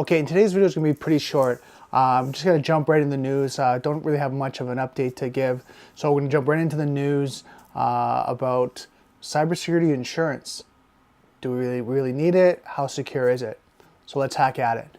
Okay, and today's video is going to be pretty short. I'm just going to jump right in the news. Don't really have much of an update to give. So we're going to jump right into the news about cybersecurity insurance. Do we really need it? How secure is it? So let's hack at it.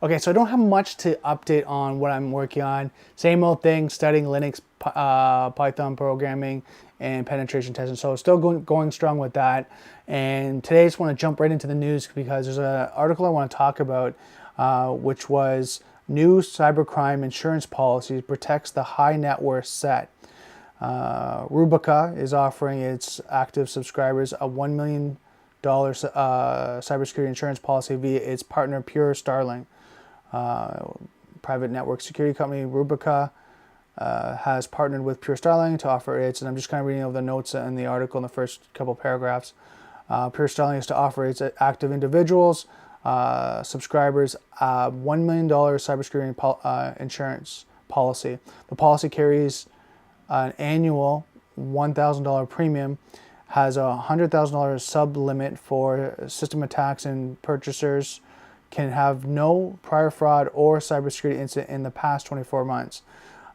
Okay, so I don't have much to update on what I'm working on. Same old thing, studying Linux, Python programming, and penetration testing. So still going strong with that. And today I just want to jump right into the news because there's an article I want to talk about, which was new cybercrime insurance policies protects the high net worth set. Rubica is offering its active subscribers a $1 million cybersecurity insurance policy via its partner Pure Starling. Private network security company Rubica has partnered with Pure Starling to offer its, and I'm just kind of reading over the notes in the article in the first couple paragraphs. Pure Starling is to offer its active individuals, subscribers, $1 million cybersecurity insurance policy. The policy carries an annual $1,000 premium, has a $100,000 sub limit for system attacks, and purchasers can have no prior fraud or cybersecurity incident in the past 24 months.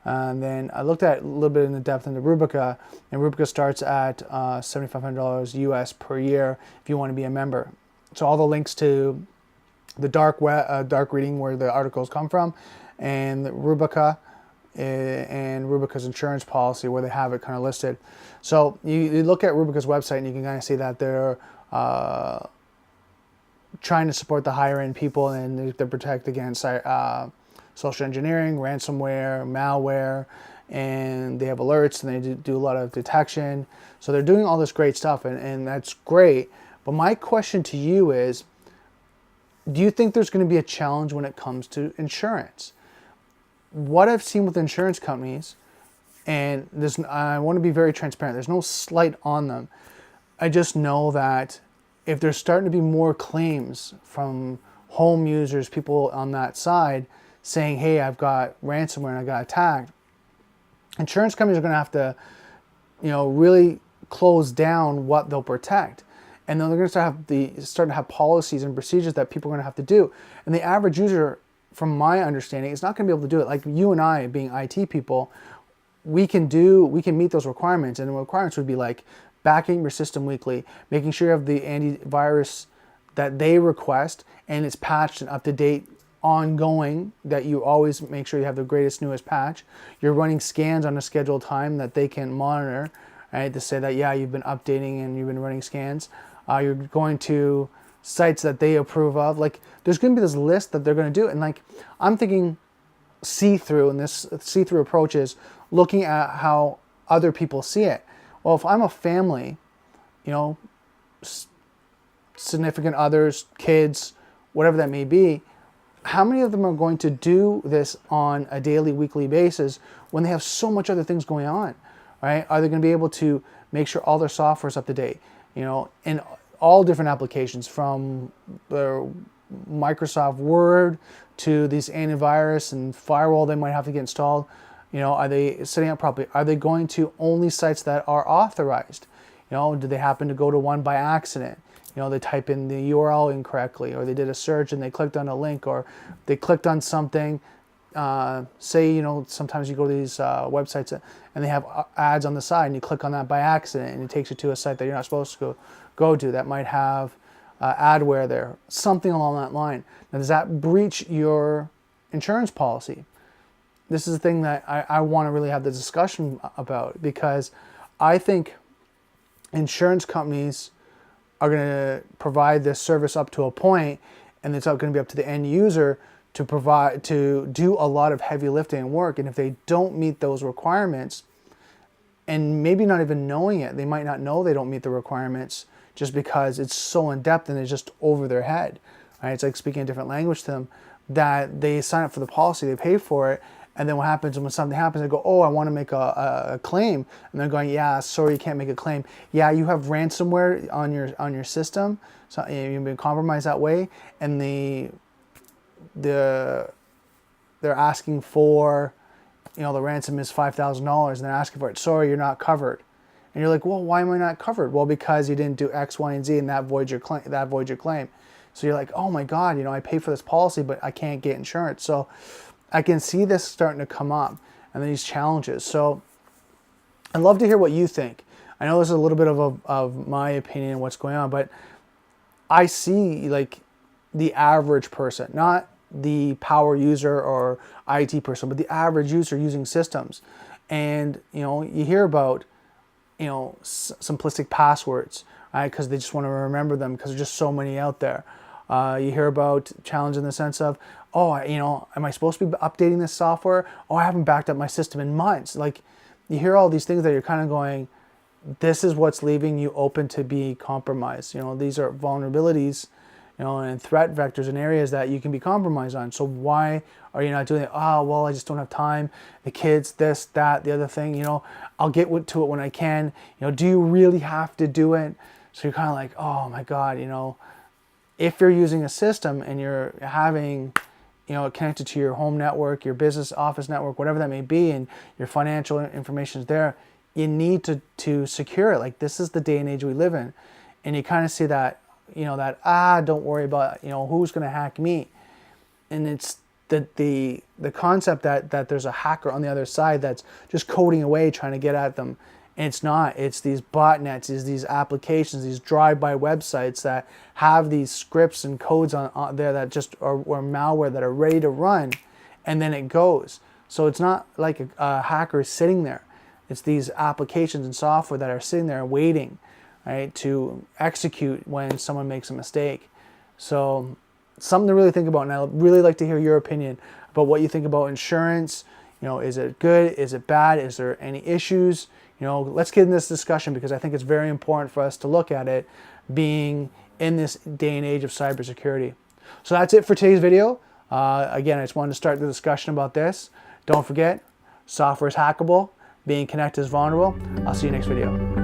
And then I looked at a little bit in the depth into Rubica, and Rubica starts at $7,500 US per year if you want to be a member. So all the links to the dark reading where the articles come from, and Rubica and Rubica's insurance policy where they have it kind of listed. So you look at Rubica's website and you can kind of see that they're trying to support the higher end people, and they protect against social engineering, ransomware, malware, and they have alerts, and they do a lot of detection. So they're doing all this great stuff, and that's great. But my question to you is, do you think there's going to be a challenge when it comes to insurance? What I've seen with insurance companies, and I want to be very transparent, there's no slight on them. I just know that if there's starting to be more claims from home users, people on that side saying, hey, I've got ransomware and I got attacked, insurance companies are going to have to, really close down what they'll protect. And then they're going to start to have policies and procedures that people are going to have to do. And the average user, from my understanding, is not going to be able to do it. Like you and I, being IT people, we can meet those requirements. And the requirements would be like backing your system weekly, making sure you have the antivirus that they request and it's patched and up to date, ongoing, that you always make sure you have the greatest, newest patch. You're running scans on a scheduled time that they can monitor, right, to say that, yeah, you've been updating and you've been running scans. You're going to sites that they approve of. Like, there's going to be this list that they're going to do. And like, I'm thinking see-through, and this see-through approach is looking at how other people see it. Well, if I'm a family, significant others, kids, whatever that may be, how many of them are going to do this on a daily, weekly basis when they have so much other things going on, right? Are they going to be able to make sure all their software is up to date, in all different applications, from their Microsoft Word to these antivirus and firewall they might have to get installed? Are they setting up properly? Are they going to only sites that are authorized? Do they happen to go to one by accident? They type in the URL incorrectly, or they did a search and they clicked on a link, or they clicked on something. Say, sometimes you go to these websites and they have ads on the side, and you click on that by accident, and it takes you to a site that you're not supposed to go to that might have adware there, something along that line. Now, does that breach your insurance policy? This is the thing that I want to really have the discussion about, because I think insurance companies are going to provide this service up to a point, and it's going to be up to the end user to do a lot of heavy lifting and work. And if they don't meet those requirements, and maybe not even knowing it, they might not know they don't meet the requirements just because it's so in depth and it's just over their head, right? It's like speaking a different language to them, that they sign up for the policy, they pay for it, and then what happens when something happens, they go, oh, I want to make a claim. And they're going, yeah, sorry, you can't make a claim. Yeah, you have ransomware on your system, so you've been compromised that way. And they're asking for the ransom is $5,000 and they're asking for it. Sorry, you're not covered. And you're like, well, why am I not covered? Well, because you didn't do X, Y, and Z, and that voids your claim. So you're like, oh my God, I paid for this policy, but I can't get insurance. So I can see this starting to come up, and these challenges. So I'd love to hear what you think. I know this is a little bit of my opinion on what's going on, but I see like the average person, not the power user or IT person, but the average user using systems. And, you hear about, simplistic passwords, right? Because they just want to remember them because there's just so many out there. You hear about challenge in the sense of, oh, am I supposed to be updating this software? Oh, I haven't backed up my system in months. Like, you hear all these things that you're kind of going, this is what's leaving you open to be compromised. These are vulnerabilities, and threat vectors and areas that you can be compromised on. So why are you not doing it? Oh, well, I just don't have time. The kids, this, that, the other thing, I'll get to it when I can. Do you really have to do it? So you're kind of like, oh my God, if you're using a system and you're having, it connected to your home network, your business office network, whatever that may be, and your financial information is there, you need to secure it. Like, this is the day and age we live in. And you kind of see that, don't worry about, who's going to hack me. And it's the concept that there's a hacker on the other side that's just coding away trying to get at them. And it's not. It's these botnets, it's these applications, these drive-by websites that have these scripts and codes on there that just are malware that are ready to run, and then it goes. So it's not like a hacker is sitting there. It's these applications and software that are sitting there waiting, right, to execute when someone makes a mistake. So something to really think about, and I'd really like to hear your opinion about what you think about insurance. Is it good? Is it bad? Is there any issues? Let's get in this discussion because I think it's very important for us to look at it being in this day and age of cybersecurity. So that's it for today's video. Again, I just wanted to start the discussion about this. Don't forget, software is hackable. Being connected is vulnerable. I'll see you next video.